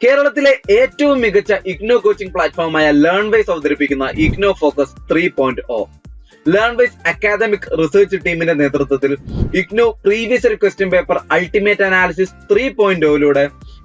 കേരളത്തിലെ ഏറ്റവും മികച്ച ഇഗ്നോ കോച്ചിംഗ് പ്ലാറ്റ്ഫോമായ ലേൺവൈസ് അവതരിപ്പിക്കുന്ന IGNOU focus 3.0. Learnwise academic research ടീമിന്റെ നേതൃത്വത്തിൽ IGNOU previous question paper ultimate analysis 3.0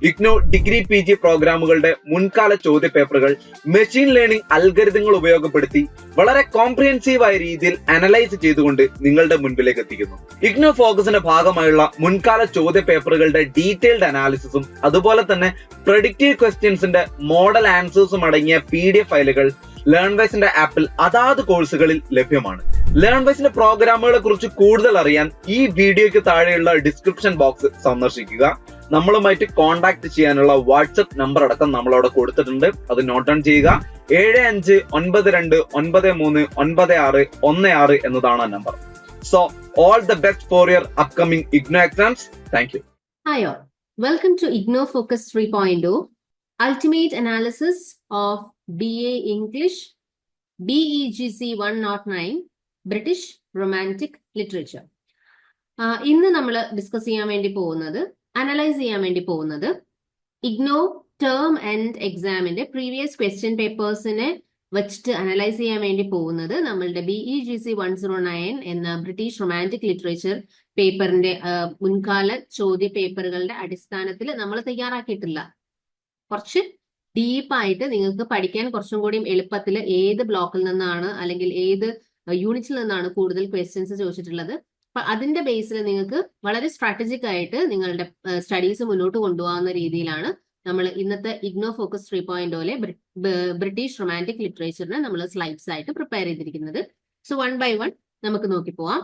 IGNOU degree PG പ്രോഗ്രാമുകളുടെ മുൻകാല ചോദ്യ പേപ്പറുകൾ മെഷീൻ ലേണിംഗ് അൽഗരിതങ്ങൾ ഉപയോഗപ്പെടുത്തി വളരെ കോംപ്രിഹെൻസീവായ രീതിയിൽ അനലൈസ് ചെയ്തുകൊണ്ട് നിങ്ങളുടെ മുൻപിലേക്ക് എത്തിക്കുന്നു. ഇഗ്നോ ഫോക്കസിന്റെ ഭാഗമായുള്ള മുൻകാല ചോദ്യ പേപ്പറുകളുടെ ഡീറ്റെയിൽഡ് അനാലിസിസും അതുപോലെ തന്നെ പ്രഡിക്റ്റീവ് ക്വസ്റ്റ്യൻസിന്റെ മോഡൽ ആൻസേഴ്സും അടങ്ങിയ PDF ഫയലുകൾ ലേൺവൈസിന്റെ ആപ്പിൽ അതാത് കോഴ്സുകളിൽ ലഭ്യമാണ്. ലേൺവൈസിന്റെ പ്രോഗ്രാമുകളെ കുറിച്ച് കൂടുതൽ അറിയാൻ ഈ വീഡിയോയ്ക്ക് താഴെയുള്ള ഡിസ്ക്രിപ്ഷൻ ബോക്സ് സന്ദർശിക്കുക. നമ്മളുമായിട്ട് കോൺടാക്ട് ചെയ്യാനുള്ള വാട്സ്ആപ്പ് നമ്പർ അടക്കം നമ്മൾ അവിടെ കൊടുത്തിട്ടുണ്ട്. അത് നോട്ട് ഡൗൺ ചെയ്യുക. 7592939616 എന്നതാണ് ആ number. So all the best for your upcoming IGNOU exams. Thank you. Hi all, welcome to Igno Focus 3.0 Ultimate Analysis of BA English BEGC 109 British Romantic Literature. ഇന്ന് നമ്മൾ ഡിസ്കസ് ചെയ്യാൻ വേണ്ടി പോകുന്നത്, അനലൈസ് ചെയ്യാൻ വേണ്ടി പോകുന്നത് ഇഗ്നോ ടേം ആൻഡ് എക്സാമിന്റെ പ്രീവിയസ് ക്വസ്റ്റ്യൻ പേപ്പേഴ്സിനെ വെച്ചിട്ട് അനലൈസ് ചെയ്യാൻ വേണ്ടി പോകുന്നത് നമ്മളുടെ BEGC 109 എന്ന ബ്രിട്ടീഷ് റൊമാൻറ്റിക് ലിറ്ററേച്ചർ പേപ്പറിന്റെ മുൻകാല ചോദ്യ പേപ്പറുകളുടെ അടിസ്ഥാനത്തിൽ നമ്മൾ തയ്യാറാക്കിയിട്ടില്ല. കുറച്ച് ഡീപ്പായിട്ട് നിങ്ങൾക്ക് പഠിക്കാൻ കുറച്ചും കൂടി എളുപ്പത്തിൽ ഏത് ബ്ലോക്കിൽ നിന്നാണ് അല്ലെങ്കിൽ ഏത് യൂണിറ്റിൽ നിന്നാണ് കൂടുതൽ ക്വസ്റ്റ്യൻസ് ചോദിച്ചിട്ടുള്ളത്, അപ്പൊ അതിന്റെ ബേസിൽ നിങ്ങൾക്ക് വളരെ സ്ട്രാറ്റജിക് ആയിട്ട് നിങ്ങളുടെ സ്റ്റഡീസ് മുന്നോട്ട് കൊണ്ടുപോകുന്ന രീതിയിലാണ് നമ്മൾ ഇന്നത്തെ ഇഗ്നോ ഫോക്കസ് 3.0 ബ്രിട്ടീഷ് റൊമാൻറ്റിക് ലിറ്ററേച്ചറിനെ നമ്മൾ സ്ലൈഡ്സ് ആയിട്ട് പ്രിപ്പയർ ചെയ്തിരിക്കുന്നത്. സോ 1 by 1 നമുക്ക് നോക്കി പോവാം.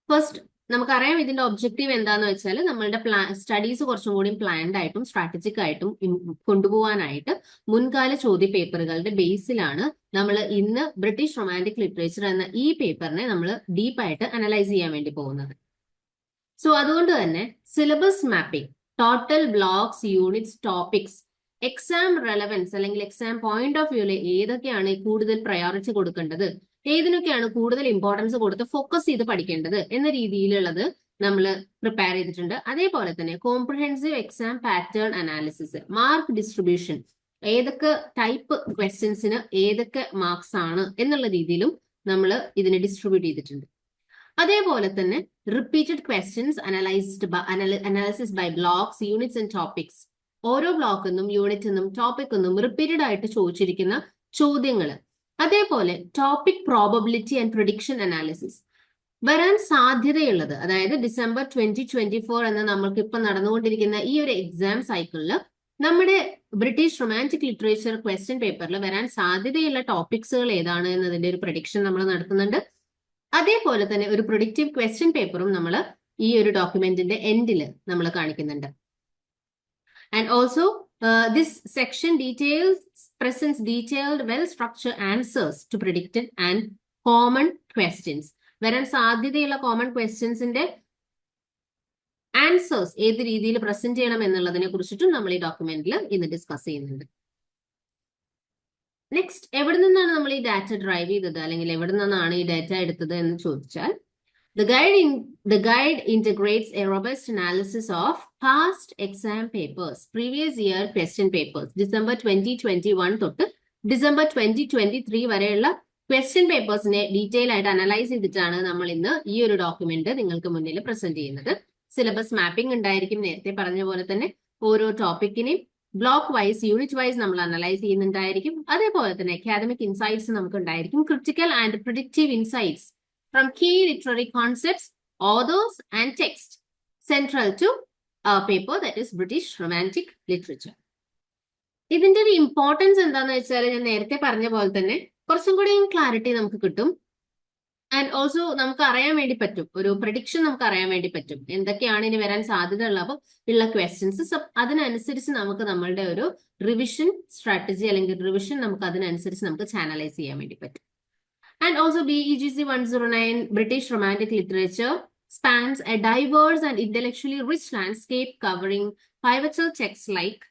ഫസ്റ്റ് നമുക്കറിയാം ഇതിന്റെ ഒബ്ജക്റ്റീവ് എന്താന്ന് വെച്ചാൽ നമ്മളുടെ സ്റ്റഡീസ് കുറച്ചും കൂടി പ്ലാൻഡ് ആയിട്ടും സ്ട്രാറ്റജിക് ആയിട്ടും കൊണ്ടുപോകാനായിട്ട് മുൻകാല ചോദ്യ പേപ്പറുകളുടെ ബേസിലാണ് നമ്മൾ ഇന്ന് ബ്രിട്ടീഷ് റൊമാൻറ്റിക് ലിറ്ററേച്ചർ എന്ന ഈ പേപ്പറിനെ നമ്മൾ ഡീപ്പായിട്ട് അനലൈസ് ചെയ്യാൻ വേണ്ടി പോകുന്നത്. സോ അതുകൊണ്ട് തന്നെ syllabus mapping, total blocks, units, topics, exam relevance അല്ലെങ്കിൽ എക്സാം പോയിന്റ് ഓഫ് വ്യൂവിൽ ഏതൊക്കെയാണ് കൂടുതൽ പ്രയോറിറ്റി കൊടുക്കേണ്ടത്, ഏതിനൊക്കെയാണ് കൂടുതൽ ഇമ്പോർട്ടൻസ് കൊടുത്ത് ഫോക്കസ് ചെയ്ത് പഠിക്കേണ്ടത് എന്ന രീതിയിലുള്ളത് നമ്മൾ പ്രിപ്പയർ ചെയ്തിട്ടുണ്ട്. അതേപോലെ തന്നെ comprehensive exam pattern analysis, mark distribution, ഏതൊക്കെ ടൈപ്പ് ക്വസ്റ്റ്യൻസിന് ഏതൊക്കെ മാർക്സ് ആണ് എന്നുള്ള രീതിയിലും നമ്മൾ ഇതിനെ ഡിസ്ട്രിബ്യൂട്ട് ചെയ്തിട്ടുണ്ട്. അതേപോലെ തന്നെ repeated questions analysis by blocks, units and topics. ഓരോ ബ്ലോക്കെന്നും യൂണിറ്റെന്നും ടോപ്പിക്കെന്നും റിപ്പീറ്റഡ് ആയിട്ട് ചോദിച്ചിരിക്കുന്ന ചോദ്യങ്ങൾ. അതേപോലെ topic probability and prediction analysis, വരാൻ സാധ്യതയുള്ളത്, അതായത് ഡിസംബർ 2024 എന്ന നമ്മൾക്ക് ഇപ്പൊ നടന്നുകൊണ്ടിരിക്കുന്ന ഈ ഒരു എക്സാം സൈക്കിളിൽ നമ്മുടെ ബ്രിട്ടീഷ് റൊമാൻറ്റിക് ലിറ്ററേച്ചർ ക്വസ്റ്റ്യൻ പേപ്പറിൽ വരാൻ സാധ്യതയുള്ള ടോപ്പിക്സുകൾ ഏതാണ് എന്നതിന്റെ ഒരു പ്രഡിക്ഷൻ നമ്മൾ നടത്തുന്നുണ്ട്. അതേപോലെ തന്നെ ഒരു പ്രൊഡിക്റ്റീവ് ക്വസ്റ്റ്യൻ പേപ്പറും നമ്മൾ ഈ ഒരു ഡോക്യുമെന്റിന്റെ എൻഡിൽ നമ്മൾ കാണിക്കുന്നുണ്ട്. And also this section presents detailed, well-structured answers to predicted and common questions. വരാൻ സാധ്യതയുള്ള കോമൺ ക്വസ്റ്റ്യൻസിന്റെ ആൻസേഴ്സ് ഏത് രീതിയിൽ പ്രസന്റ് ചെയ്യണം എന്നുള്ളതിനെ കുറിച്ചിട്ടും നമ്മൾ ഈ ഡോക്യുമെന്റിൽ ഇന്ന് ഡിസ്കസ് ചെയ്യുന്നുണ്ട്. നെക്സ്റ്റ്, എവിടെ നിന്നാണ് നമ്മൾ ഈ ഡാറ്റ ഡ്രൈവ് ചെയ്തത് അല്ലെങ്കിൽ എവിടെ നിന്നാണ് ഈ ഡാറ്റ എടുത്തത് എന്ന് ചോദിച്ചാൽ, The guide integrates a robust analysis of past exam papers, previous year question papers, December 2021 തൊട്ട് December 2023 വരെയുള്ള ക്വസ്റ്റ്യൻ പേപ്പേഴ്സിനെ ഡീറ്റെയിൽ ആയിട്ട് അനലൈസ് ചെയ്തിട്ടാണ് നമ്മൾ ഇന്ന് ഈ ഒരു ഡോക്യുമെന്റ് നിങ്ങൾക്ക് മുന്നിൽ പ്രസന്റ് ചെയ്യുന്നത്. സിലബസ് മാപ്പിംഗ് ഉണ്ടായിരിക്കും, നേരത്തെ പറഞ്ഞ പോലെ തന്നെ ഓരോ ടോപ്പിക്കിനെയും ബ്ലോക്ക് വൈസ്, യൂണിറ്റ് വൈസ് നമ്മൾ അനലൈസ് ചെയ്യുന്നുണ്ടായിരിക്കും. അതേപോലെ തന്നെ അക്കാദമിക് ഇൻസൈറ്റ്സ് നമുക്ക് ഉണ്ടായിരിക്കും, critical and predictive insights from key literary concepts, authors and text central to a paper that is British Romantic Literature. ഇതിന്റെ ഒരു ഇമ്പോർട്ടൻസ് എന്താന്ന് വെച്ചാൽ ഞാൻ നേരത്തെ പറഞ്ഞ പോലെ തന്നെ കുറച്ചും കൂടി ക്ലാരിറ്റി നമുക്ക് കിട്ടും. ആൻഡ് ഓൾസോ നമുക്ക് അറിയാൻ വേണ്ടി പറ്റും, ഒരു പ്രഡിക്ഷൻ നമുക്ക് അറിയാൻ വേണ്ടി പറ്റും എന്തൊക്കെയാണ് ഇനി വരാൻ സാധ്യത ഉള്ള ക്വസ്റ്റ്യൻസ്. അതിനനുസരിച്ച് നമുക്ക് നമ്മളുടെ ഒരു റിവിഷൻ സ്ട്രാറ്റജി അല്ലെങ്കിൽ റിവിഷൻ നമുക്ക് അതിനനുസരിച്ച് നമുക്ക് ചാനലൈസ് ചെയ്യാൻ വേണ്ടി പറ്റും. And also BEGC 109 British Romantic Literature spans a diverse and intellectually rich landscape covering pivotal texts like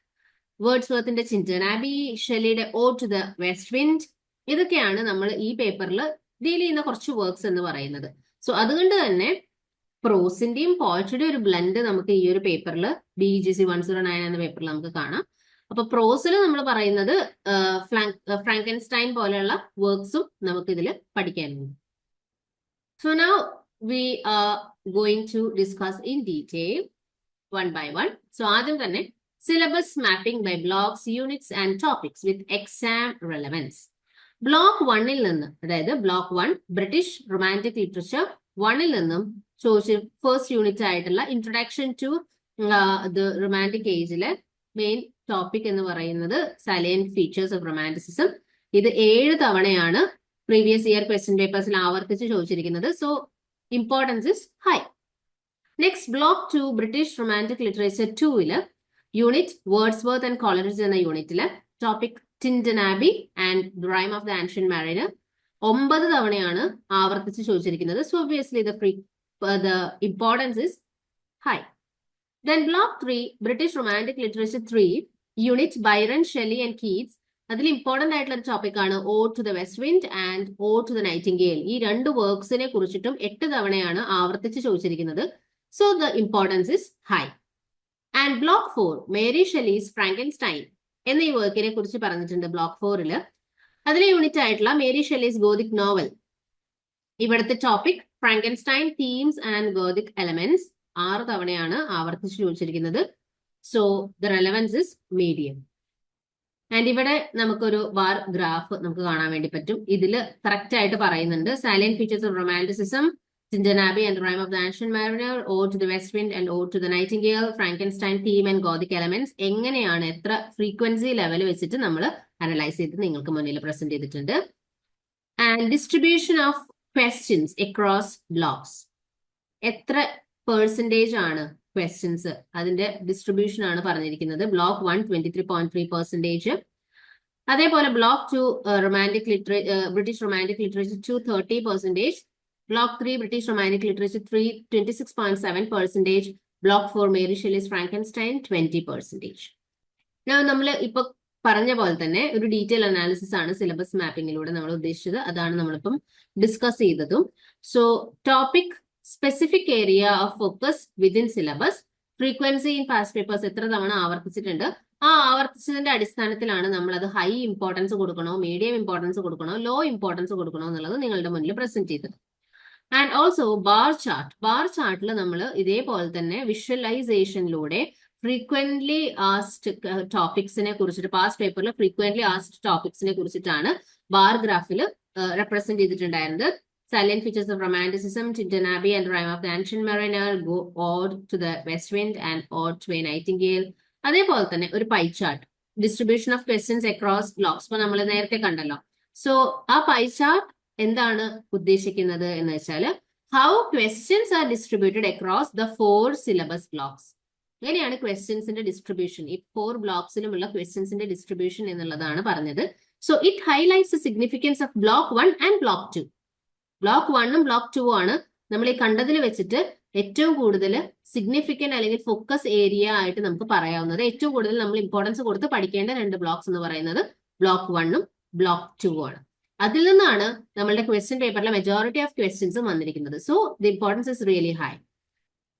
Wordsworth's Chington Abbey, Shelley's Ode to the West Wind. ഇതൊക്കെയാണ് നമ്മൾ ഈ പേപ്പറിൽ ഡീൽ ചെയ്യുന്ന കുറച്ച് വർക്ക്സ് എന്ന് പറയുന്നത്. സോ അതുകൊണ്ട് തന്നെ പ്രോസിന്റെയും പോയട്രിയുടെയും ഒരു ബ്ലെൻഡ് നമുക്ക് ഈ ഒരു പേപ്പറിൽ BEGC 109 എന്ന പേപ്പറിൽ നമുക്ക് കാണാം. അപ്പൊ പ്രോസിൽ നമ്മൾ പറയുന്നത് ഫ്രാങ്കൻസ്റ്റൈൻ പോലെയുള്ള വർക്ക്സും നമുക്ക് ഇതിൽ പഠിക്കാനുണ്ട്. So now we are going to discuss in detail one by one. So ആദ്യം തന്നെ syllabus mapping by blocks, units and topics with exam relevance. Block 1-ൽ നിന്ന്, അതായത് ബ്ലോക്ക് 1 ബ്രിട്ടീഷ് റൊമാൻറ്റിക് ലിറ്ററേച്ചർ 1-ൽ നിന്നും ചോദിച്ച ഫസ്റ്റ് യൂണിറ്റ് ആയിട്ടുള്ള ഇൻട്രൊഡക്ഷൻ ടു ദ റൊമാൻറ്റിക് ഏജിലെ മെയിൻ ടോപ്പിക് എന്ന് പറയുന്നത് സലൈന്റ് ഫീച്ചേഴ്സ് ഓഫ് റൊമാൻറ്റിസിസം. ഇത് 7 തവണയാണ് പ്രീവിയസ് ഇയർ ക്വസ്റ്റ്യൻ പേപ്പേഴ്സിൽ ആവർത്തിച്ച് ചോദിച്ചിരിക്കുന്നത്. So importance is high. Next block 2 British romantic literature 2-ല് യൂണിറ്റ് വേർഡ്സ്വർത്ത് ആൻഡ് കോളറിഡ്ജ് എന്ന യൂണിറ്റില് topic Tintern Abbey and the rime of the ancient mariner 9 തവണയാണ് ആവർത്തിച്ച് ചോദിച്ചിരിക്കുന്നത്. So obviously the importance is high. Then block 3 British romantic literature 3 unit Byron, Shelley and Keats. അതിൽ important ആയിട്ടുള്ള ഒരു topic ആണ് ode to the west wind and ode to the nightingale. ഈ 2 വർക്ക്സിനെ കുറിച്ചിട്ടും 8 തവണയാണ് ആവർത്തിച്ച് ചോദിച്ചിരിക്കുന്നത്. So the importance is high. And block 4 Mary Shelley's Frankenstein എന്ന ഈ വർക്കിനെ കുറിച്ച് പറഞ്ഞിട്ടുണ്ട് ബ്ലോക്ക് 4-ല്. അതിലെ യൂണിറ്റ് ആയിട്ടുള്ള മേരി ഷെല്ലീസ് ഗോതിക് നോവൽ. ഇവിടുത്തെ topic Frankenstein themes and Gothic elements 6 തവണയാണ് ആവർത്തിച്ച് ചോദിച്ചിരിക്കുന്നത്. So the relevance is medium. And ഇവിടെ നമുക്കൊരു ബാർ ഗ്രാഫ് നമുക്ക് കാണാൻ വേണ്ടി പറ്റും. ഇതില് കറക്റ്റ് ആയിട്ട് പറയുന്നുണ്ട് silent features of romanticism, Tintin Abbey and the Rime of the Ancient Mariner, Ode to the West Wind and Ode to the Nightingale, Frankenstein theme and Gothic elements എങ്ങനെയാണ് എത്ര frequency level വെച്ചിട്ട് നമ്മൾ analyse ചെയ്ത് നിങ്ങൾക്ക് മുന്നിൽ present ചെയ്തിട്ടുണ്ട്. And distribution of questions across blocks. എത്ര percentage ആണ് ക്വസ്റ്റ്യൻസ്, അതിന്റെ ഡിസ്ട്രിബ്യൂഷൻ ആണ് പറഞ്ഞിരിക്കുന്നത്. ബ്ലോക്ക് 1 23.3%. അതേപോലെ block 2 British romantic literature 2 30%. Block 3 British Romantic Literature 3 26.7%. Block 4 Mary Shelley's Frankenstein 20%. Now നമ്മൾ ഇപ്പൊ പറഞ്ഞ പോലെ തന്നെ ഒരു ഡീറ്റെയിൽ അനാലിസിസ് ആണ് സിലബസ് മാപ്പിംഗിലൂടെ നമ്മൾ ഉദ്ദേശിച്ചത്. അതാണ് നമ്മളിപ്പം ഡിസ്കസ് ചെയ്തതും. So topic specific area of focus within syllabus, frequency in past papers എത്ര തവണ ആവർത്തിച്ചിട്ടുണ്ട്, ആ ആവർത്തിച്ചതിന്റെ അടിസ്ഥാനത്തിലാണ് നമ്മൾ അത് ഹൈ ഇമ്പോർട്ടൻസ് കൊടുക്കണോ, മീഡിയം ഇമ്പോർട്ടൻസ് കൊടുക്കണോ, ലോ ഇമ്പോർട്ടൻസ് കൊടുക്കണോ എന്നുള്ളത് നിങ്ങളുടെ മുന്നിൽ പ്രസന്റ് ചെയ്തത്. ആൻഡ് ഓൾസോ ബാർ ചാർട്ടിൽ നമ്മൾ ഇതേപോലെ തന്നെ വിഷ്വലൈസേഷനിലൂടെ ഫ്രീക്വന്റ്ലി ആസ്ഡ് ടോപ്പിക്സിനെ കുറിച്ചിട്ട്, പാസ്റ്റ് പേപ്പറിൽ ഫ്രീക്വന്റ്ലി ആസ്ഡ് ടോപ്പിക്സിനെ കുറിച്ചിട്ടാണ് ബാർ ഗ്രാഫിൽ റെപ്രസെന്റ് ചെയ്തിട്ടുണ്ടായിരുന്നത്. Salient features of romanticism, Tintern Abbey and rime of the ancient mariner, ode to the west wind and ode to a nightingale. അതേപോലെ തന്നെ ഒരു pie chart, distribution of questions across blocks. ഇപ്പൊ നമ്മൾ നേരത്തെ കണ്ടല്ലോ. So ആ pie chart എന്താണ് ഉദ്ദേശിക്കുന്നത് എന്ന് വെച്ചാൽ how questions are distributed across the 4 syllabus blocks. എങ്ങനെയാണ് ക്വസ്റ്റ്യൻസിന്റെ ഡിസ്ട്രിബ്യൂഷൻ, ഈ 4 ബ്ലോക്സിലുമുള്ള ക്വസ്റ്റ്യൻസിന്റെ ഡിസ്ട്രിബ്യൂഷൻ എന്നുള്ളതാണ് പറഞ്ഞത്. So it highlights the significance of block 1 and block 2. Block 1ഉം ബ്ലോക്ക് 2 ആണ് നമ്മൾ ഈ കണ്ടതിൽ വെച്ചിട്ട് ഏറ്റവും കൂടുതൽ സിഗ്നിഫിക്കന്റ് അല്ലെങ്കിൽ ഫോക്കസ് ഏരിയ ആയിട്ട് നമുക്ക് പറയാവുന്നത്. ഏറ്റവും കൂടുതൽ നമ്മൾ ഇമ്പോർട്ടൻസ് കൊടുത്ത് പഠിക്കേണ്ട 2 ബ്ലോക്സ് എന്ന് പറയുന്നത് ബ്ലോക്ക് 1ഉം ബ്ലോക്ക് 2 ആണ്. അതിൽ നിന്നാണ് നമ്മളുടെ ക്വസ്റ്റ്യൻ പേപ്പറിലെ മെജോറിറ്റി ഓഫ് ക്വസ്റ്റ്യൻസും വന്നിരിക്കുന്നത്. So the importance is really high.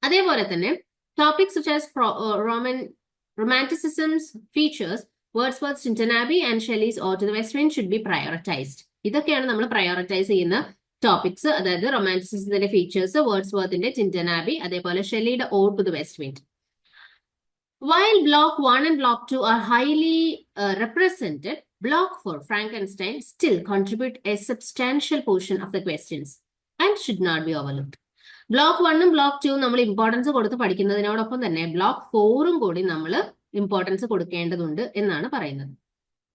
അതേപോലെ തന്നെ topics such as romanticism's features, Wordsworth's Tintin Abbey and Shelley's Ode to the West Wind should be prioritized. ഇതൊക്കെയാണ് നമ്മൾ പ്രയോറിറ്റൈസ് ചെയ്യുന്ന ടോപ്പിക്സ്. അതായത് റൊമാൻറ്റിസിസത്തിന്റെ ഫീച്ചേഴ്സ്, വേർഡ്സ്വർത്തിന്റെ ടിൻറ്റൺ ആബി, അതേപോലെ ഷെല്ലിയുടെ ode to the west wind. While Block 1 and Block 2 are highly represented, Block 4 Frankenstein still contribute a substantial portion of the questions and should not be overlooked. Block 1ഉം Block 2ഉം നമ്മൾ importance കൊടുത്ത് പഠിക്കുന്നതിനോടൊപ്പം തന്നെ Block 4ഉം കൂടി നമ്മൾ importance കൊടുക്കേണ്ടതുണ്ട് എന്നാണ് പറയുന്നത്.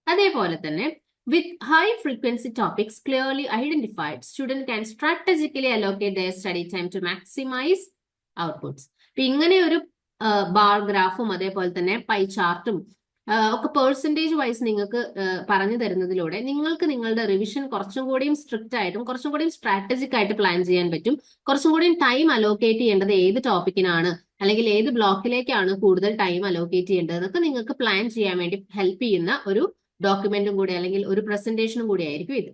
അതേപോലെ തന്നെ with high frequency topics clearly identified, student can strategically allocate their study time to maximize outputs. ഇപ്പൊ ഇങ്ങനെ ഒരു ബാർ ഗ്രാഫും അതേപോലെ തന്നെ പൈ ചാർട്ടും ഒക്കെ പെർസെൻറ്റേജ് വൈസ് നിങ്ങൾക്ക് പറഞ്ഞു തരുന്നതിലൂടെ നിങ്ങൾക്ക് നിങ്ങളുടെ റിവിഷൻ കുറച്ചും കൂടിയും സ്ട്രിക്റ്റ് ആയിട്ടും കുറച്ചും കൂടിയും സ്ട്രാറ്റജിക് ആയിട്ട് പ്ലാൻ ചെയ്യാൻ പറ്റും. കുറച്ചും കൂടിയും ടൈം അലോക്കേറ്റ് ചെയ്യേണ്ടത് ഏത് ടോപ്പിക്കിനാണ് അല്ലെങ്കിൽ ഏത് ബ്ലോക്കിലേക്കാണ് കൂടുതൽ ടൈം അലോക്കേറ്റ് ചെയ്യേണ്ടത് എന്നൊക്കെ നിങ്ങൾക്ക് പ്ലാൻ ചെയ്യാൻ വേണ്ടി ഹെൽപ്പ് ചെയ്യുന്ന ഒരു ഡോക്യുമെന്റും കൂടി അല്ലെങ്കിൽ ഒരു പ്രസന്റേഷനും കൂടി ആയിരിക്കും ഇത്.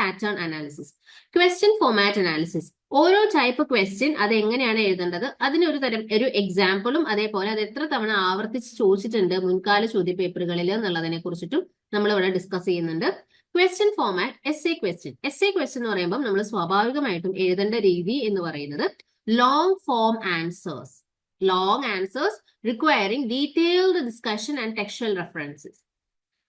Pattern analysis. Question format analysis. ഓരോ ടൈപ്പ് ക്വസ്റ്റ്യൻ അത് എങ്ങനെയാണ് എഴുതേണ്ടത്, അതിനൊരു തരം ഒരു എക്സാമ്പിളും അതേപോലെ അത് എത്ര തവണ ആവർത്തിച്ച് ചോദിച്ചിട്ടുണ്ട് മുൻകാല ചോദ്യ പേപ്പറുകളിൽ എന്നുള്ളതിനെ കുറിച്ചിട്ടും നമ്മൾ ഇവിടെ ഡിസ്കസ് ചെയ്യുന്നുണ്ട്. Question format. S A question എന്ന് പറയുമ്പോൾ നമ്മൾ സ്വാഭാവികമായിട്ടും എഴുതേണ്ട രീതി എന്ന് പറയുന്നത് long form answers. Long answers requiring detailed discussion and textual references.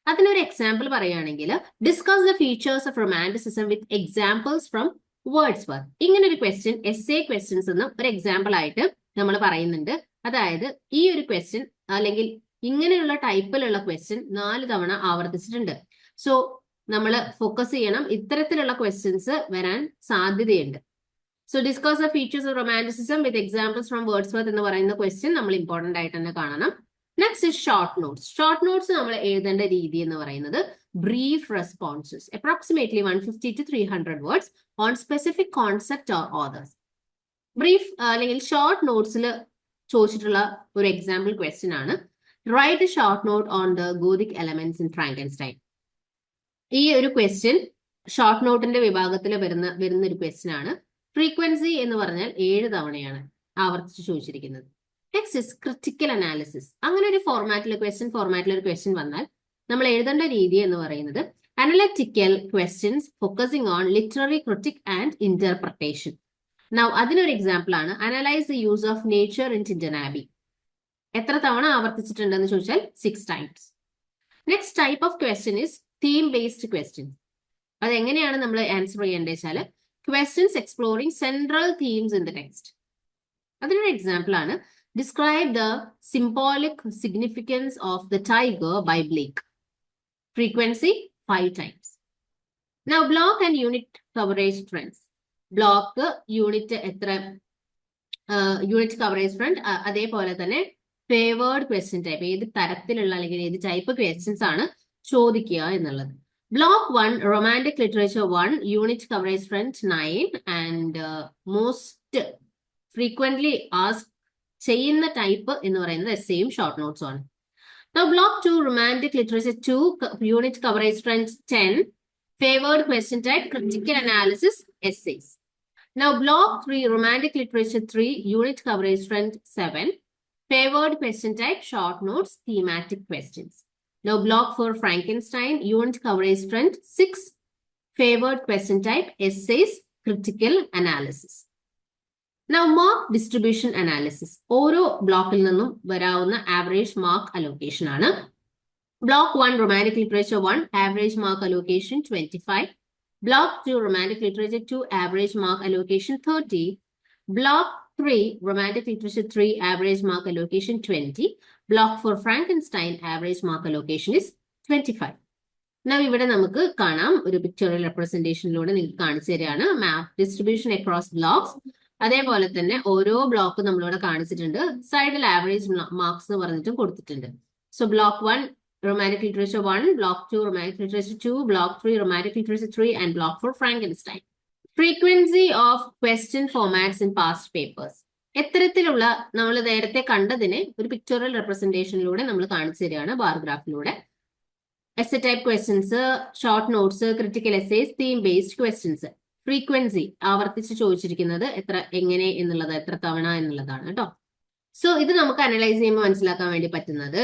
അതിനൊരു എക്സാമ്പിൾ പറയുകയാണെങ്കിൽ discuss the features of romanticism with examples from Wordsworth. ഇങ്ങനെ ഒരു ക്വസ്റ്റ്യൻ എസ് എ ക്വസ്റ്റ്യൻസ് എന്ന് ഒരു എക്സാമ്പിൾ ആയിട്ട് നമ്മൾ പറയുന്നുണ്ട്. അതായത് ഈ ഒരു ക്വസ്റ്റ്യൻ അല്ലെങ്കിൽ ഇങ്ങനെയുള്ള ടൈപ്പിലുള്ള ക്വസ്റ്റ്യൻ 4 തവണ ആവർത്തിച്ചിട്ടുണ്ട്. സോ നമ്മൾ ഫോക്കസ് ചെയ്യണം, ഇത്തരത്തിലുള്ള ക്വസ്റ്റ്യൻസ് വരാൻ സാധ്യതയുണ്ട്. So discuss the features of romanticism with examples from Wordsworth എന്ന് പറയുന്ന ക്വസ്റ്റ്യൻ നമ്മൾ ഇമ്പോർട്ടന്റ് ആയിട്ട് തന്നെ കാണണം. Next is short notes. Short notes നമ്മൾ എഴുതേണ്ട രീതി എന്ന് പറയുന്നത് brief responses, approximately 150 to 300 words on specific concept or authors. Brief അല്ലെങ്കിൽ ഷോർട്ട് നോട്ട്സിൽ ചോദിച്ചിട്ടുള്ള ഒരു എക്സാമ്പിൾ ക്വസ്റ്റ്യൻ ആണ് write a short note on the Gothic elements in Frankenstein. ഈ ഒരു ക്വസ്റ്റ്യൻ ഷോർട്ട് നോട്ടിന്റെ വിഭാഗത്തിൽ വരുന്ന ഒരു ക്വസ്റ്റ്യൻ ആണ്. ഫ്രീക്വൻസി എന്ന് പറഞ്ഞാൽ 7 തവണയാണ് ആവർത്തിച്ച് ചോദിച്ചിരിക്കുന്നത്. Next is critical analysis. അങ്ങനെ ഒരു ഫോർമാറ്റിൽ ക്വസ്റ്റ്യൻ ഫോർമാറ്റിൽ ഒരു ക്വസ്റ്റ്യൻ വന്നാൽ നമ്മൾ എഴുതേണ്ട രീതി എന്ന് പറയുന്നത് analytical questions focusing on literary critic and interpretation. Now അതിനൊരു എക്സാമ്പിൾ ആണ് analyse the use of nature in Tintern Abbey. എത്ര തവണ ആവർത്തിച്ചിട്ടുണ്ടെന്ന് ചോദിച്ചാൽ 6 times. Next type of question is theme based question. അതെങ്ങനെയാണ് നമ്മൾ ആൻസർ ചെയ്യേണ്ടത് വെച്ചാൽ questions exploring central themes in the text. അതിനൊരു എക്സാമ്പിൾ ആണ് describe the symbolic significance of the tiger by Blake. Frequency 5 times. Now block and unit coverage trends. Block unit എത്ര unit coverage front, അതേപോലെ തന്നെ favoured question type, ഏത് തരത്തിലുള്ള അല്ലെങ്കിൽ ഏത് type questions ആണ് ചോദിക്കുക എന്നുള്ളത്. Block 1 romantic literature 1 unit coverage front 9 and most frequently ask ചെയ്യുന്ന ടൈപ്പ് എന്ന് പറയുന്നത് എസ്സേയും ഷോർട്ട് നോട്ട്സും ആണ്. Now block 2 romantic literature 2 unit coverage friends 10 favored question type critical analysis essays. Now block 3 romantic literature 3 unit coverage friend 7 favored question type short notes thematic questions. Now block 4 Frankenstein unit coverage friend 6 favored question type essays critical analysis. Now mark distribution analysis. ഓരോ ബ്ലോക്കിൽ നിന്നും വരാവുന്ന average mark allocation ആണ്. Block 1 romantic literature 1 average mark allocation 25. Block 2 romantic literature 2 average mark allocation 30. Block 3 romantic literature 3 average mark allocation 20. Block 4 Frankenstein average mark allocation is 25. Now ഇവിടെ നമുക്ക് കാണാം, ഒരു pictorial റെപ്രസെന്റേഷനിലൂടെ നിങ്ങൾക്ക് കാണിച്ചു തരികയാണ് മാർക്ക് ഡിസ്ട്രിബ്യൂഷൻ അക്രോസ് ബ്ലോക്സ്. അതേപോലെ തന്നെ ഓരോ ബ്ലോക്ക് നമ്മളിവിടെ കാണിച്ചിട്ടുണ്ട്, സൈഡിൽ ആവറേജ് മാർക്സ് എന്ന് പറഞ്ഞിട്ടും കൊടുത്തിട്ടുണ്ട്. So block 1 romantic literature 1, block 2 romantic literature 2, block 3 romantic literature 3 and block 4 Frankenstein. Frequency of question formats in past papers. എത്തരത്തിലുള്ള നമ്മൾ നേരത്തെ കണ്ടതിനെ ഒരു പിക്ചറൽ റെപ്രസെന്റേഷനിലൂടെ നമ്മൾ കാണിച്ചു തരികയാണ് ബാർഗ്രാഫിലൂടെ. Essay type questions, short notes, critical essays, theme based questions. Frequency ആവർത്തിച്ച് ചോദിച്ചിരിക്കുന്നത് എങ്ങനെ എന്നുള്ളത്, എത്ര തവണ എന്നുള്ളതാണ് കേട്ടോ. സോ ഇത് നമുക്ക് അനലൈസ് ചെയ്യുമ്പോൾ മനസ്സിലാക്കാൻ വേണ്ടി പറ്റുന്നത്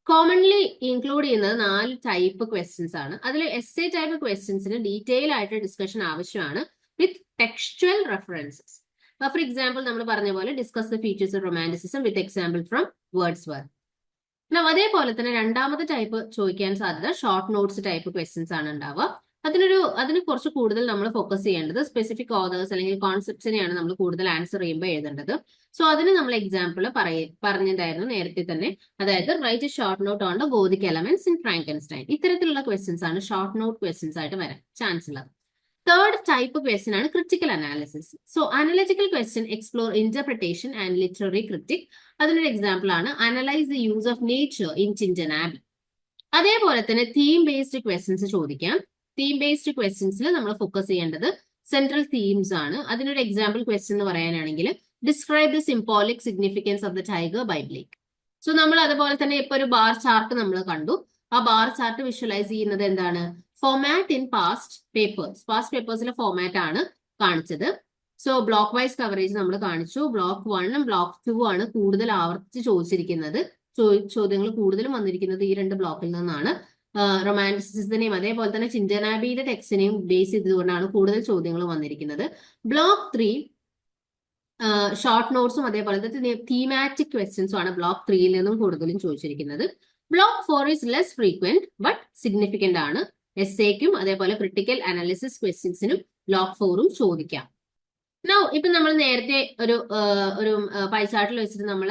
കോമൺലി ഇൻക്ലൂഡ് ചെയ്യുന്നത് 4 ടൈപ്പ് ക്വസ്റ്റ്യൻസ് ആണ്. അതിൽ എസ്സേ ടൈപ്പ് ക്വസ്റ്റ്യൻസിന് ഡീറ്റെയിൽ ആയിട്ട് ഡിസ്കഷൻ ആവശ്യമാണ് വിത്ത് ടെക്സ്ച്വൽ റെഫറൻസസ്. ഫോർ എക്സാമ്പിൾ നമ്മൾ പറഞ്ഞ പോലെ discuss the features of romanticism with example from Wordsworth. അതേപോലെ തന്നെ രണ്ടാമത്തെ ടൈപ്പ് ചോദിക്കാൻ സാധ്യത ഷോർട്ട് നോട്ട്സ് ടൈപ്പ് ക്വസ്റ്റ്യൻസ് ആണ് ഉണ്ടാവുക. അതിന് കുറച്ച് കൂടുതൽ നമ്മൾ ഫോക്കസ് ചെയ്യേണ്ടത് സ്പെസിഫിക് ഓതേഴ്സ് അല്ലെങ്കിൽ കോൺസെപ്റ്റ്സിനെയാണ് നമ്മൾ കൂടുതൽ ആൻസർ ചെയ്യുമ്പോൾ എഴുതേണ്ടത്. സോ അതിന് നമ്മൾ എക്സാമ്പിൾ പറഞ്ഞതായിരുന്നു നേരത്തെ തന്നെ, അതായത് write a short note on the Gothic elements in Frankenstein. ഇത്തരത്തിലുള്ള ക്വസ്റ്റ്യൻസ് ആണ് ഷോർട്ട് നോട്ട് ക്വസ്റ്റ്യൻസ് ആയിട്ട് വരാൻ ചാൻസ് ഉള്ളത്. തേർഡ് ടൈപ്പ് ക്വസ്റ്റ്യൻ ആണ് critical analysis. So analytical question explore interpretation and literary critic. അതിനൊരു എക്സാമ്പിൾ ആണ് analyse the use of nature in Tintern Abbey. അതേപോലെ തന്നെ തീം ബേസ്ഡ് ക്വസ്റ്റ്യൻസ് ചോദിക്കാം. തീം ബേസ്ഡ് ക്വസ്റ്റ്യൻസിൽ നമ്മൾ ഫോക്കസ് ചെയ്യേണ്ടത് സെൻട്രൽ തീംസ് ആണ്. അതിനൊരു എക്സാമ്പിൾ ക്വസ്റ്റ്യൻ എന്ന് പറയാനാണെങ്കിൽ describe the symbolic significance of the tiger by Blake. So നമ്മൾ അതുപോലെ തന്നെ ഇപ്പൊ ഒരു ബാർ ചാർട്ട് നമ്മൾ കണ്ടു. ആ ബാർ ചാർട്ട് വിഷ്വലൈസ് ചെയ്യുന്നത് എന്താണ്? ഫോമാറ്റ് ഇൻ പാസ്റ്റ് പേപ്പേഴ്സിലെ ഫോമാറ്റ് ആണ് കാണിച്ചത്. സോ ബ്ലോക്ക് വൈസ് കവറേജ് നമ്മൾ കാണിച്ചു. ബ്ലോക്ക് 1 ബ്ലോക്ക് 2 ആണ് കൂടുതൽ ആവർത്തിച്ച് ചോദിച്ചിരിക്കുന്നത്. ചോദ്യങ്ങൾ കൂടുതലും വന്നിരിക്കുന്നത് ഈ 2 ബ്ലോക്കിൽ നിന്നാണ്. റൊമാൻറ്റിസിസത്തിനെയും അതേപോലെ തന്നെ ചിന്തനാബിയുടെ ടെക്സ്റ്റിനെയും ബേസ് ചെയ്തുകൊണ്ടാണ് കൂടുതൽ ചോദ്യങ്ങൾ വന്നിരിക്കുന്നത്. ബ്ലോക്ക് 3 ഷോർട്ട് നോട്ട്സും അതേപോലെ തന്നെ തീമാറ്റിക് ക്വസ്റ്റ്യൻസും ആണ് ബ്ലോക്ക് 3യിൽ നിന്നും കൂടുതലും ചോദിച്ചിരിക്കുന്നത്. Block 4 is less frequent but significant ആണ്. എസ്സേക്കും അതേപോലെ ക്രിട്ടിക്കൽ അനാലിസിസ് ക്വസ്റ്റ്യൻസിനും ബ്ലോക്ക് 4ഉം ചോദിക്കാം. നൗ ഇപ്പൊ നമ്മൾ നേരത്തെ ഒരു പൈ ചാർട്ടിൽ വെച്ചിട്ട് നമ്മൾ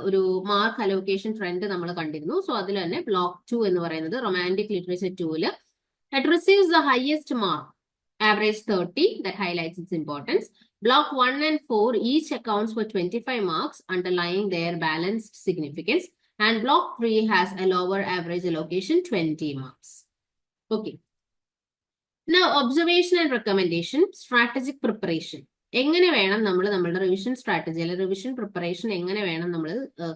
ഒരു മാർക്ക് അലോക്കേഷൻ ട്രെൻഡ് നമ്മൾ കണ്ടിരുന്നു. സോ അതിൽ തന്നെ ബ്ലോക്ക് 2 എന്ന് പറയുന്നത് റൊമാൻറ്റിക് ലിറ്ററേച്ചർ 2ൽ it receives the highest mark, average 30, that highlights its importance. Block 1 and 4 each accounts for 25 marks, underlying their balanced significance. And block 3 has a lower average allocation, 20 marks. Okay. Now, observation and recommendation, strategic preparation. എങ്ങനെ വേണം നമ്മൾ നമ്മളുടെ revision strategy അല്ലെങ്കിൽ revision preparation എങ്ങനെ വേണം നമ്മൾ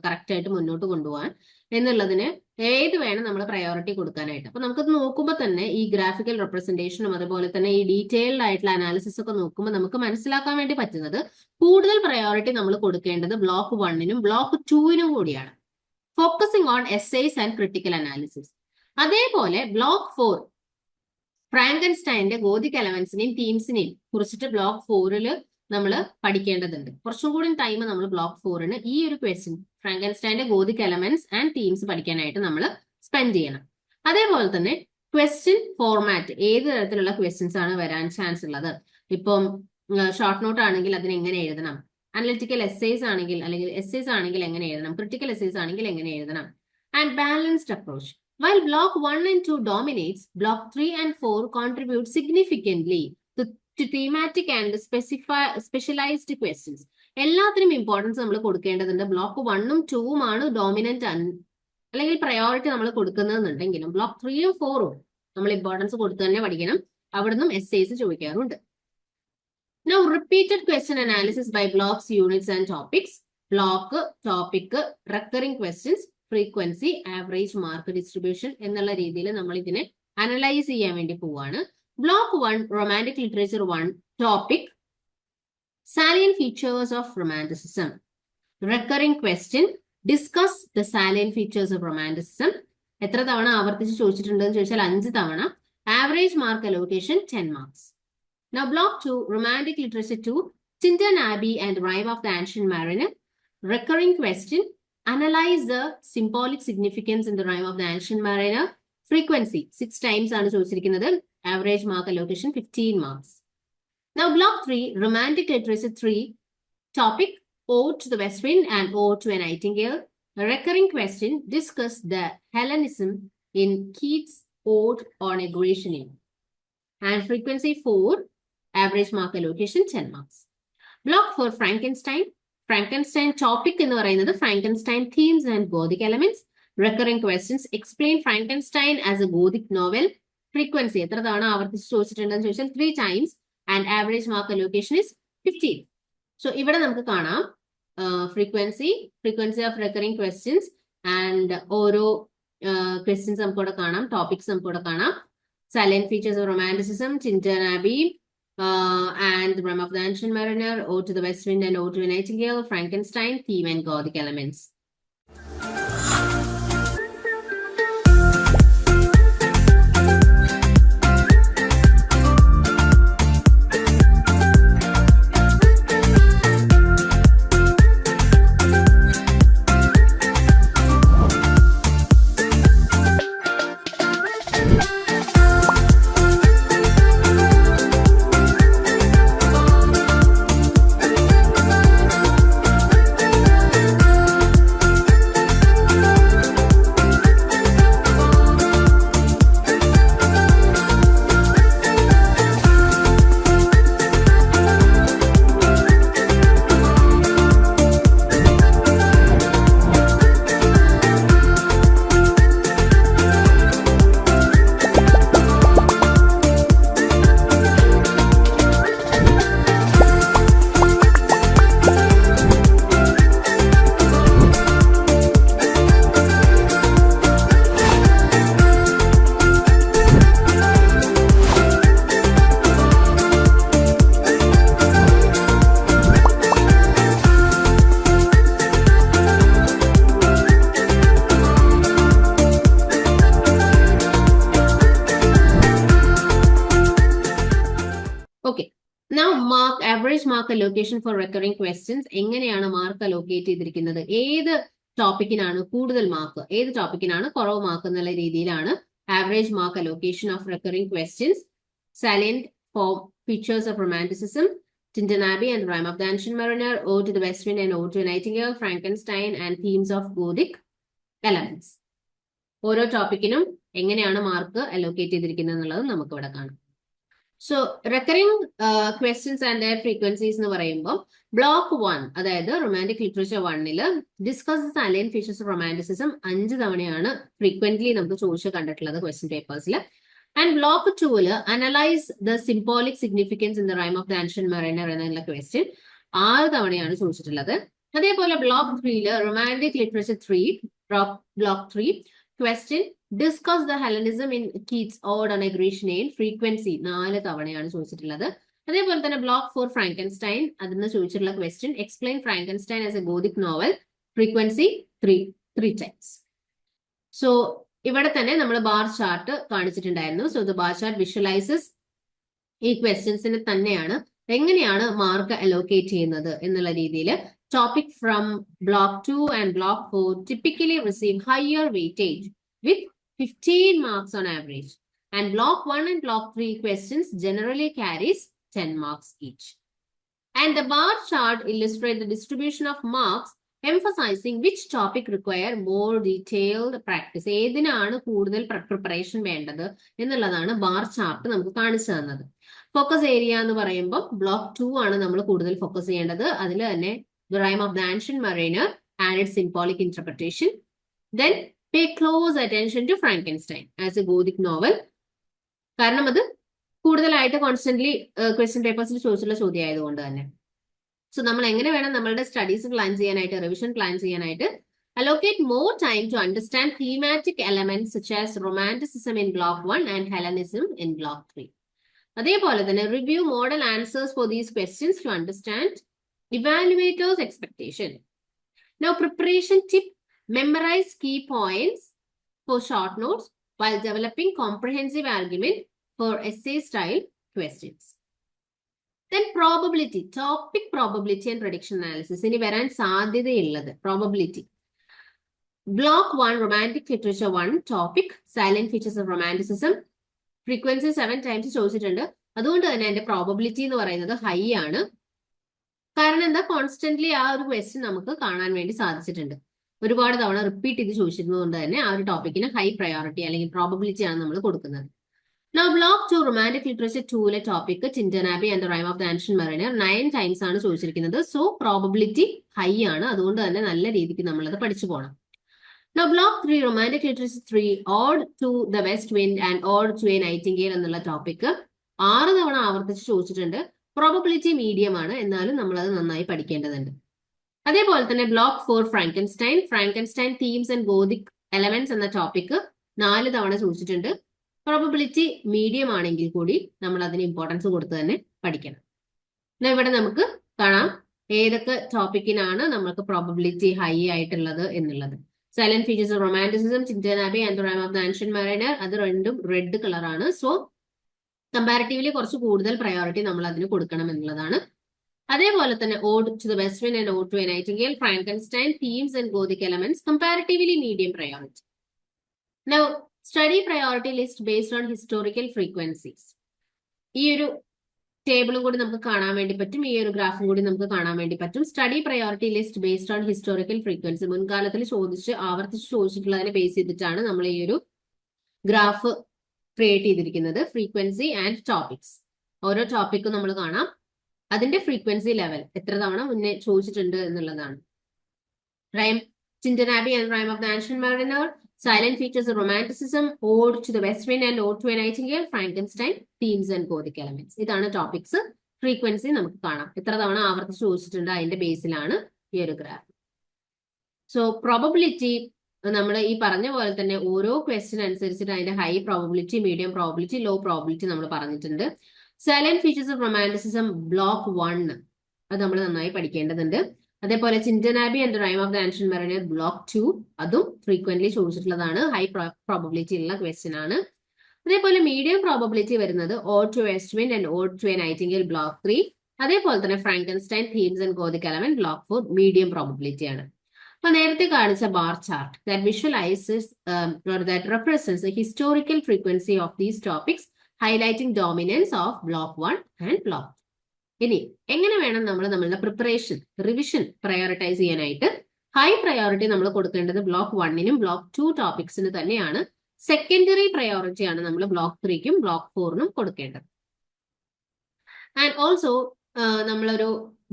correct ആയിട്ട് മുന്നോട്ട് കൊണ്ടുപോകാൻ എന്നുള്ളതിന് ഏത് വേണം നമ്മൾ പ്രയോറിറ്റി കൊടുക്കാനായിട്ട്. അപ്പൊ നമുക്കത് നോക്കുമ്പോൾ തന്നെ ഈ ഗ്രാഫിക്കൽ റെപ്രസെന്റേഷനും അതുപോലെ തന്നെ ഈ ഡീറ്റെയിൽഡ് ആയിട്ടുള്ള അനാലിസിസ് ഒക്കെ നോക്കുമ്പോൾ നമുക്ക് മനസ്സിലാക്കാൻ വേണ്ടി പറ്റുന്നത് കൂടുതൽ പ്രയോറിറ്റി നമ്മൾ കൊടുക്കേണ്ടത് ബ്ലോക്ക് 1നും ബ്ലോക്ക് 2നും കൂടിയാണ്. Focusing on essays and critical analysis. അതേപോലെ ബ്ലോക്ക് 4 ഫ്രാങ്കൻസ്റ്റൈന്റെ ഗോതിക് എലമെന്റ്സിനെയും തീംസിനെയും കുറിച്ചിട്ട് ബ്ലോക്ക് 4ൽ നമ്മൾ പഠിക്കേണ്ടതുണ്ട്. കുറച്ചും കൂടി ടൈം നമ്മൾ ബ്ലോക്ക് 4ന് ഈ ഒരു ക്വസ്റ്റ്യൻ ഫ്രാങ്കൻസ്റ്റൈന്റെ ഗോതിക് എലമെന്റ്സ് ആൻഡ് തീംസ് പഠിക്കാനായിട്ട് നമ്മൾ സ്പെൻഡ് ചെയ്യണം. അതേപോലെ തന്നെ ക്വസ്റ്റ്യൻ ഫോർമാറ്റ്, ഏത് തരത്തിലുള്ള ക്വസ്റ്റ്യൻസ് ആണ് വരാൻ ചാൻസ് ഉള്ളത്. ഇപ്പം ഷോർട്ട് നോട്ട് ആണെങ്കിൽ അതിന് എങ്ങനെ എഴുതണം, അനലിറ്റിക്കൽ എസ്സേസ് ആണെങ്കിൽ അല്ലെങ്കിൽ എസ്സേസ് ആണെങ്കിൽ എങ്ങനെ എഴുതണം, ക്രിട്ടിക്കൽ എസ്സേസ് ആണെങ്കിൽ എങ്ങനെ എഴുതണം, and balanced approach. While block 1 and 2 dominates, block 3 and 4 contribute significantly to thematic and specialized questions. എല്ലാത്തിനും ഇമ്പോർട്ടൻസ് നമ്മൾ കൊടുക്കേണ്ടതുണ്ട്. ബ്ലോക്ക് 1ഉം 2ഉം ആണ് ഡോമിനന്റ് അല്ലെങ്കിൽ പ്രയോറിറ്റി നമ്മൾ കൊടുക്കുന്നതെന്നുണ്ടെങ്കിലും ബ്ലോക്ക് 3ഉം 4ഉം നമ്മൾ ഇമ്പോർട്ടൻസ് കൊടുത്ത് തന്നെ പഠിക്കണം. അവിടുന്ന് എസ്സേസ് ചോദിക്കാറുണ്ട്. Now, repeated question analysis by blocks, units and topics. Block, topic, recurring questions, frequency, average mark distribution എന്നുള്ള രീതിയിൽ നമ്മൾ ഇതിനെ അനലൈസ് ചെയ്യാൻ വേണ്ടി പോവാണ്. Block 1 romantic literature 1 topic salient features of romanticism. Recurring question discuss the salient features of romanticism. എത്ര തവണ ആവർത്തിച്ച് ചോദിച്ചിട്ടുണ്ടെന്ന് ചോദിച്ചാൽ 5 തവണ. Average mark allocation 10 marks. Now block 2 romantic literature 2 Tintin Abbey and Rime of the Ancient Mariner. Recurring question, analyze the symbolic significance in the Rime of the Ancient Mariner. Frequency 6 times ആണ് ചോദിച്ചിരിക്കുന്നത്. Average mark allocation 15 marks. Now block 3 romantic literature 3 topic Ode to the West Wind and Ode to a Nightingale. A recurring question, discuss the Hellenism in Keats' Ode on a Grecian Inn. And frequency 4, average mark allocation 10 marks. Block 4 Frankenstein. Frankenstein topic എന്ന് പറയുന്നത് Frankenstein themes and Gothic elements. Recurring questions, explain Frankenstein as a Gothic novel. Frequency എത്ര തവണ ആവർത്തിച്ച് ചോദിച്ചിട്ടുണ്ടെന്ന് ചോദിച്ചാൽ 3 times and average mark allocation is 15. So ഇവിടെ നമുക്ക് കാണാം frequency of recurring questions and ഓരോ questions നമുക്ക് ഇവിടെ കാണാം, topics നമുക്ക് ഇവിടെ കാണാം. Salient features of romanticism, Tintin Abbey, and the Rime of the Ancient Mariner, Ode to the West Wind and Ode to a Nightingale, Frankenstein, theme and Gothic elements. Okay. Now mark average mark allocation for recurring questions. എങ്ങനെയാണ് mark allocate ചെയ്തിരിക്കുന്നത്? ഏത് ടോപ്പിക്കിനാണ് കൂടുതൽ mark, ഏത് ടോപ്പിക്കിനാണ് കുറവ് mark എന്നുള്ള രീതിയിലാണ് average mark allocation of recurring questions. Salient form features of romanticism, Tintin Abbey and Rime of the Ancient Mariner, Ode to the West Wind and Ode to a Nightingale, Frankenstein and themes of Gothic elements. ഓരോ ടോപ്പിക്കിനും എങ്ങനെയാണ് mark allocate ചെയ്തിരിക്കുന്നത് എന്നുള്ളത് നമുക്ക് ഇവിടെ കാണാം. So recurring questions and frequencies എന്ന് പറയുമ്പോൾ block 1, അതായത് റൊമാൻറ്റിക് ലിറ്ററേച്ചർ 1-ല് discuss salient features of romanticism 5 തവണയാണ് ഫ്രീക്വന്റ്ലി നമുക്ക് ചോദിച്ച് കണ്ടിട്ടുള്ളത് ക്വസ്റ്റ്യൻ പേപ്പേഴ്സിൽ. ആൻഡ് ബ്ലോക്ക് 2-ല് analyse the symbolic significance in the rime of the ancient mariner എന്നുള്ള ക്വസ്റ്റ്യൻ 6 തവണയാണ് ചോദിച്ചിട്ടുള്ളത്. അതേപോലെ ബ്ലോക്ക് 3-ല് romantic literature 3 block 3 question discuss the Hellenism in Keats ode on a Grecian frequency 4 തവണയാണ് ചോദിച്ചിട്ടുള്ളത്. അതേപോലെ തന്നെ ബ്ലോക്ക് 4 ഫ്രാങ്കൻസ്റ്റൈൻ, അതിന് ചോദിച്ചിട്ടുള്ള question explain Frankenstein as a gothic novel, frequency 3 times. So ഇവിടെ തന്നെ നമ്മൾ ബാർ ചാർട്ട് കാണിച്ചിട്ടുണ്ടായിരുന്നു. So the bar chart visualises ഈ ക്വസ്റ്റ്യൻസിന് തന്നെയാണ് എങ്ങനെയാണ് മാർക്ക് അലോക്കേറ്റ് ചെയ്യുന്നത് എന്നുള്ള രീതിയിൽ. Topic from block 2 and block 4 typically receive higher weightage with 15 marks on average. And block 1 and block 3 questions generally carries 10 marks each. And the bar chart illustrates the distribution of marks, emphasizing which topic require more detailed practice. ഏതിനാണ് കൂടുതൽ preparation വേണ്ടത് എന്നുള്ളതാണ് bar chart നമുക്ക് കാണിച്ചു തന്നത്. Focus area എന്ന് പറയുമ്പോൾ block 2 ആണ് നമ്മൾ കൂടുതൽ ഫോക്കസ് ചെയ്യേണ്ടത്. അതിൽ തന്നെ The Rime of the Ancient Mariner and its symbolic interpretation. Then pay close attention to Frankenstein as a Gothic novel. കാരണം അത് കൂടുതലായിട്ട് കോൺസ്റ്റന്റ്ലി ക്വസ്റ്റ്യൻ പേപ്പേഴ്സിൽ ചോദിച്ചുള്ള ചോദ്യം ആയതുകൊണ്ട് തന്നെ. സോ നമ്മൾ എങ്ങനെ വേണം നമ്മളുടെ സ്റ്റഡീസ് പ്ലാൻ ചെയ്യാനായിട്ട്, റിവിഷൻ പ്ലാൻ ചെയ്യാനായിട്ട്? Allocate more time to understand thematic elements such as romanticism in block 1 and Hellenism in block 3. അതേപോലെ തന്നെ review model answers for these questions to understand evaluators' expectation. Now, preparation tip: memorize key points for short notes while developing comprehensive argument for essay-style questions. Then probability, topic probability and prediction analysis. ഇനി വരാൻ സാധ്യതയുള്ളത് probability. Block 1, romantic literature 1, topic silent features of romanticism. Frequency 7 times ചോദിച്ചിട്ടുണ്ട്. അതുകൊണ്ട് തന്നെ അതിന്റെ probability എന്ന് പറയുന്നത് high ആണ്. കാരണം എന്താ, കോൺസ്റ്റന്റ്ലി ആ ഒരു ക്വസ്റ്റ്യൻ നമുക്ക് കാണാൻ വേണ്ടി സാധിച്ചിട്ടുണ്ട്. ഒരുപാട് തവണ റിപ്പീറ്റ് ചെയ്ത് ചോദിച്ചിരുന്നതുകൊണ്ട് തന്നെ ആ ഒരു ടോപ്പിക്കിന് ഹൈ പ്രയോറിറ്റി അല്ലെങ്കിൽ പ്രോബബിലിറ്റി ആണ് നമ്മൾ കൊടുക്കുന്നത്. Now ബ്ലോക്ക് 2 റൊമാൻറ്റിക് ലിറ്ററേച്ചർ 2-ലെ topic Tintern Abbey and the rime of the ancient mariner 9 times ആണ് ചോദിച്ചിരിക്കുന്നത്. സോ പ്രോബബിലിറ്റി ഹൈ ആണ്. അതുകൊണ്ട് തന്നെ നല്ല രീതിക്ക് നമ്മളത് പഠിച്ചു പോകണം. Now block 3 romantic literature 3 Ode to the West Wind and Ode to a Nightingale എന്നുള്ള ടോപ്പിക് 6 തവണ ആവർത്തിച്ച് ചോദിച്ചിട്ടുണ്ട്. പ്രോബബിലിറ്റി മീഡിയം ആണ്, എന്നാലും നമ്മൾ അത് നന്നായി പഠിക്കേണ്ടതുണ്ട്. അതേപോലെ തന്നെ block 4 Frankenstein themes and Gothic elements എന്ന ടോപ്പിക് 4 തവണ ചോദിച്ചിട്ടുണ്ട്. പ്രോബബിലിറ്റി മീഡിയം ആണെങ്കിൽ കൂടി നമ്മൾ അതിന് ഇമ്പോർട്ടൻസ് കൊടുത്ത് തന്നെ പഠിക്കണം. ഇവിടെ നമുക്ക് കാണാം ഏതൊക്കെ ടോപ്പിക്കിനാണ് നമുക്ക് പ്രോബബിലിറ്റി ഹൈ ആയിട്ടുള്ളത് എന്നുള്ളത്. Salient features of romanticism, Tintern Abbey and the rime of the ancient mariner, അത് രണ്ടും റെഡ് കളറാണ്. സോ കമ്പാരിറ്റീവ്ലി കുറച്ച് കൂടുതൽ പ്രയോറിറ്റി നമ്മൾ അതിന് കൊടുക്കണം എന്നുള്ളതാണ്. അതേപോലെ തന്നെ ode to the west wind and ode to a nightingale, Frankenstein themes and Gothic elements comparatively medium priority. Now study priority list based on historical frequencies. ഈ ഒരു ടേബിളും കൂടി നമുക്ക് കാണാൻ വേണ്ടി പറ്റും, ഈ ഒരു ഗ്രാഫും കൂടി നമുക്ക് കാണാൻ വേണ്ടി പറ്റും. Study priority list based on historical frequency, മുൻകാലത്തിൽ ആവർത്തിച്ച് ചോദിച്ചിട്ടുള്ളതിനെ ബേസ് ചെയ്തിട്ടാണ് നമ്മൾ ഈ ഒരു ഗ്രാഫ് ക്രിയേറ്റ് ചെയ്തിരിക്കുന്നത്. ഫ്രീക്വൻസി ആൻഡ് ടോപ്പിക്സ്, ഓരോ ടോപ്പിക്കും നമ്മൾ കാണാം, അതിന്റെ ഫ്രീക്വൻസി ലെവൽ എത്ര തവണ മുന്നേ ചോദിച്ചിട്ടുണ്ട് എന്നുള്ളതാണ്. Tintin Abbey and Rime of the Ancient Mariner, Silent Features of Romanticism, Ode to the West Wind and Ode to a Nightingale, Frankenstein, Themes and Gothic Elements. ഇതാണ് ടോപ്പിക്സ്. ഫ്രീക്വൻസി നമുക്ക് കാണാം, എത്ര തവണ ആവർത്തിച്ച് ചോദിച്ചിട്ടുണ്ട് അതിന്റെ ബേസിലാണ് ഈ ഒരു ഗ്രാഫ്. സോ പ്രോബബിലിറ്റി നമ്മൾ ഈ പറഞ്ഞ പോലെ തന്നെ ഓരോ ക്വസ്റ്റ്യൻ അനുസരിച്ചിട്ട് അതിന്റെ high probability, medium probability, low probability നമ്മൾ പറഞ്ഞിട്ടുണ്ട്. Salient features of romanticism block 1 അത് നമ്മൾ നന്നായി പഠിക്കേണ്ടതുണ്ട്. അതേപോലെ Tintern Abbey and rime of the ancient mariner block 2 അതും ഫ്രീക്വന്റ്ലി ചോദിച്ചിട്ടുള്ളതാണ്, ഹൈ പ്രോബബിലിറ്റി ഉള്ള ക്വസ്റ്റ്യൻ ആണ്. അതേപോലെ മീഡിയം പ്രോബബിലിറ്റി വരുന്നത് ode to west wind and ode to a nightingale block 3. അതേപോലെ തന്നെ Frankenstein, themes and gothic element block 4 medium probability ആണ്. അപ്പൊ നേരത്തെ കാണിച്ച bar chart that visualises or that represents the historical frequency of these topics, highlighting dominance of block 1 and block 2. ഇനി എങ്ങനെ വേണം നമ്മൾ നമ്മളുടെ പ്രിപ്പറേഷൻ, റിവിഷൻ പ്രയോറിറ്റൈസ് ചെയ്യാനായിട്ട്? ഹൈ പ്രയോറിറ്റി നമ്മൾ കൊടുക്കേണ്ടത് ബ്ലോക്ക് 1നും ബ്ലോക്ക് 2 ടോപ്പിക്സിന് തന്നെയാണ്. സെക്കൻഡറി പ്രയോറിറ്റി ആണ് നമ്മൾ ബ്ലോക്ക് 3ക്കും ബ്ലോക്ക് 4നും കൊടുക്കേണ്ടത്. ആൻഡ് ഓൾസോ നമ്മളൊരു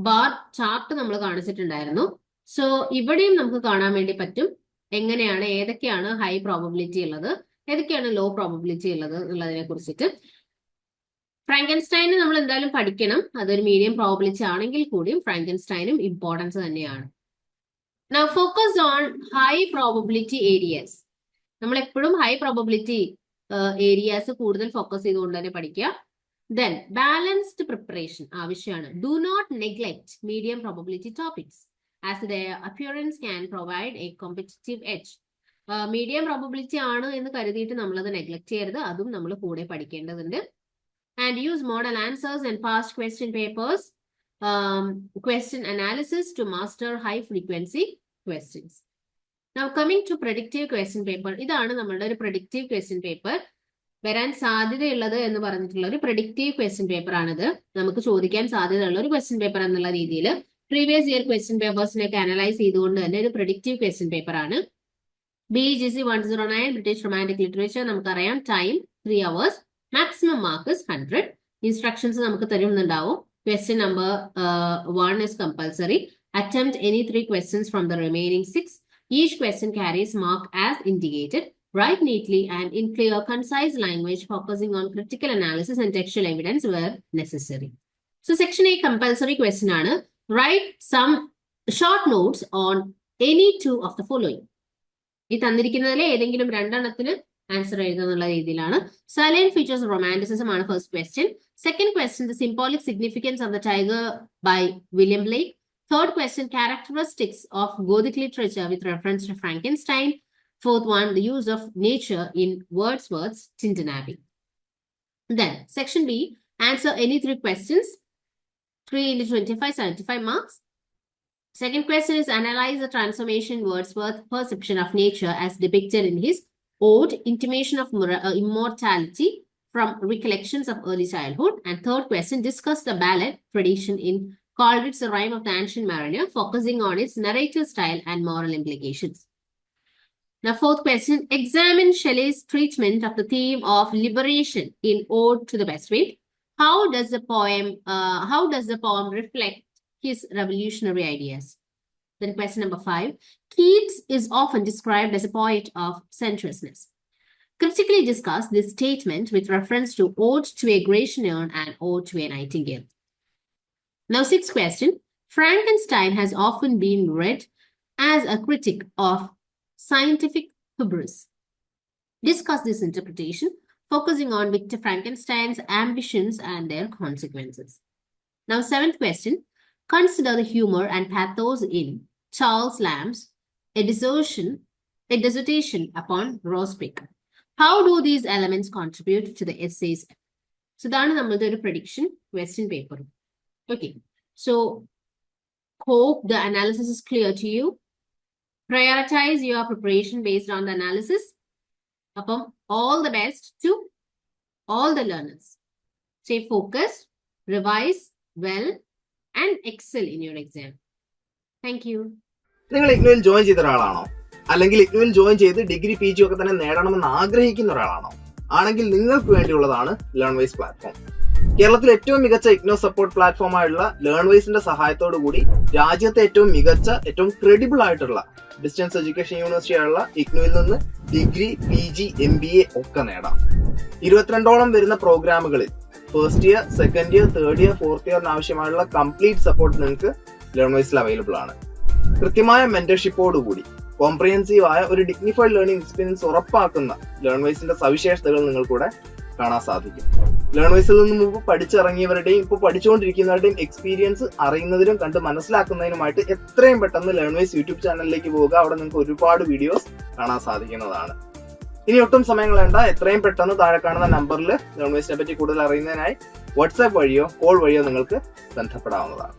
ബാർ ചാർട്ട് നമ്മൾ കാണിച്ചിട്ടുണ്ടായിരുന്നു. സോ ഇവിടെയും നമുക്ക് കാണാൻ വേണ്ടി പറ്റും എങ്ങനെയാണ്, ഏതൊക്കെയാണ് ഹൈ പ്രോബബിലിറ്റി ഉള്ളത്, ഏതൊക്കെയാണ് ലോ പ്രോബബിലിറ്റി ഉള്ളത് എന്നുള്ളതിനെ കുറിച്ചിട്ട്. ഫ്രാങ്കൻസ്റ്റൈന് നമ്മൾ എന്തായാലും പഠിക്കണം. അതൊരു മീഡിയം പ്രോബബിലിറ്റി ആണെങ്കിൽ കൂടിയും ഫ്രാങ്കൻസ്റ്റൈനും ഇമ്പോർട്ടൻസ് തന്നെയാണ്. Now focus on high probability areas. നമ്മൾ എപ്പോഴും ഹൈ പ്രോബബിലിറ്റി ഏരിയാസ് കൂടുതൽ ഫോക്കസ് ചെയ്തുകൊണ്ട് തന്നെ പഠിക്കുക. Then balanced preparation ആവശ്യമാണ്. Do not neglect medium probability topics as their appearance can provide a competitive edge. Medium probability ആണ് എന്ന് കരുതിയിട്ട് നമ്മളത് നെഗ്ലക്ട് ചെയ്യരുത്. അതും നമ്മൾ കൂടെ പഠിക്കേണ്ടതുണ്ട്. And use model answers and past question papers, question analysis to master high frequency questions. Now coming to predictive question paper. ഇതാണ് നമ്മളുടെ ഒരു predictive question paper. വരാൻ സാധ്യതയുള്ളത് എന്ന് പറഞ്ഞിട്ടുള്ള ഒരു predictive question paper ആണിത്. നമുക്ക് ചോദിക്കാൻ സാധ്യതയുള്ള ഒരു question paper എന്നുള്ള രീതിയിൽ പ്രീവിയസ് ഇയർ ക്വസ്റ്റ്യൻ പേപ്പേഴ്സിനെയൊക്കെ അനലൈസ് ചെയ്തുകൊണ്ട് തന്നെ ഒരു predictive question paper ആണ്. BEGC 109 ബ്രിട്ടീഷ് റൊമാൻറ്റിക് ലിറ്ററേച്ചർ നമുക്കറിയാം. Time 3 hours. Maximum mark 100. Instructions നമുക്ക് തരുന്നുണ്ടാവും. Question number 1 is compulsory. Attempt any 3 questions from the remaining 6. Each question carries mark as indicated. Write neatly and in clear, concise language, focusing on critical analysis and textual evidence where necessary. So section A compulsory question ആണ്. Write some short notes on any 2 of the following. ഈ തന്നിരിക്കുന്നതിലെ ഏതെങ്കിലും രണ്ടെണ്ണത്തിന് answer എഴുതുന്നുള്ള രീതിയിലാണ്. Silent features of romanticism ആണ് first question. Second question the symbolic significance of the tiger by William Blake. Third question, characteristics of Gothic literature with reference to Frankenstein. Fourth one, the use of nature in Wordsworth's Tintin Abbey. Then section B, answer any 3 questions. 3 into 25, 75 marks. Second question is analyze the transformation Wordsworth perception of nature as depicted in his ode, Intimation of Immortality from Recollections of Early Childhood. And third question, discuss the ballad tradition in Coleridge's The Rime of the Ancient Mariner, focusing on its narrative style and moral implications. Now, fourth question, examine Shelley's treatment of the theme of liberation in Ode to the West Wind. How does the poem reflect his revolutionary ideas? Then question number 5, Keats is often described as a poet of sensuousness. Critically discuss this statement with reference to Ode to a Grecian and Ode to a Nightingale. Now, sixth question, Frankenstein has often been read as a critic of scientific hubris. Discuss this interpretation, focusing on Victor Frankenstein's ambitions and their consequences. Now, seventh question, consider the humor and pathos in Charles Lamb's A Dissertation upon Rosepick. How do these elements contribute to the essays? So, that's our prediction question paper. Okay, so hope the analysis is clear to you. Prioritize your preparation based on the analysis. Apam, all the best to all the learners. Stay focused, revise well, and excel in your exam. Thank you. നിങ്ങൾ ഇഗ്നുവിൽ join ചെയ്ത ഒരാളാണോ? അല്ലെങ്കിൽ ഇഗ്നുവിൽ join ചെയ്ത് degree PG ഒക്കെ തന്നെ നേടണമെന്ന് ആഗ്രഹിക്കുന്ന ഒരാളാണോ? ആണെങ്കിൽ നിങ്ങൾക്ക് വേണ്ടിയുള്ളതാണ് ലേൺവൈസ് പ്ലാറ്റ്ഫോം. കേരളത്തിലെ ഏറ്റവും മികച്ച ഇഗ്നോ സപ്പോർട്ട് പ്ലാറ്റ്ഫോമായുള്ള ലേൺവൈസിന്റെ സഹായത്തോടു കൂടി രാജ്യത്തെ ഏറ്റവും മികച്ച, ഏറ്റവും ക്രെഡിബിൾ ആയിട്ടുള്ള ഡിസ്റ്റൻസ് എഡ്യൂക്കേഷൻ യൂണിവേഴ്സിറ്റി ആയുള്ള ഇഗ്നുവിൽ നിന്ന് ഡിഗ്രി PG MBA ഒക്കെ നേടാം. 22ഓളം വരുന്ന പ്രോഗ്രാമുകളിൽ first year, second year, third year, fourth ഇയറിന് ആവശ്യമായുള്ള കംപ്ലീറ്റ് സപ്പോർട്ട് നിങ്ങൾക്ക് ലേൺവൈസിൽ അവൈലബിൾ ആണ്. കൃത്യമായ മെന്റർഷിപ്പോടുകൂടി കോംപ്രിഹെൻസീവ് ആയ ഒരു ഡിഗ്നിഫൈഡ് ലേണിംഗ് എക്സ്പീരിയൻസ് ഉറപ്പാക്കുന്ന ലേൺവൈസിന്റെ സവിശേഷതകൾ നിങ്ങൾക്കൂടെ കാണാൻ സാധിക്കും. ലേൺവൈസിൽ നിന്ന് മുമ്പ് പഠിച്ചിറങ്ങിയവരുടെയും ഇപ്പോൾ പഠിച്ചുകൊണ്ടിരിക്കുന്നവരുടെയും എക്സ്പീരിയൻസ് അറിയുന്നതിനും കണ്ട് മനസ്സിലാക്കുന്നതിനുമായിട്ട് എത്രയും പെട്ടെന്ന് ലേൺവൈസ് യൂട്യൂബ് ചാനലിലേക്ക് പോവുക. അവിടെ നിങ്ങൾക്ക് ഒരുപാട് വീഡിയോസ് കാണാൻ സാധിക്കുന്നതാണ്. ഇനി ഒട്ടും സമയം കളയണ്ട, എത്രയും പെട്ടെന്ന് താഴെ കാണുന്ന നമ്പറിൽ ലേൺ വൈസിനെ പറ്റി കൂടുതൽ അറിയുന്നതിനായി വാട്സാപ്പ് വഴിയോ കോൾ വഴിയോ നിങ്ങൾക്ക് ബന്ധപ്പെടാവുന്നതാണ്.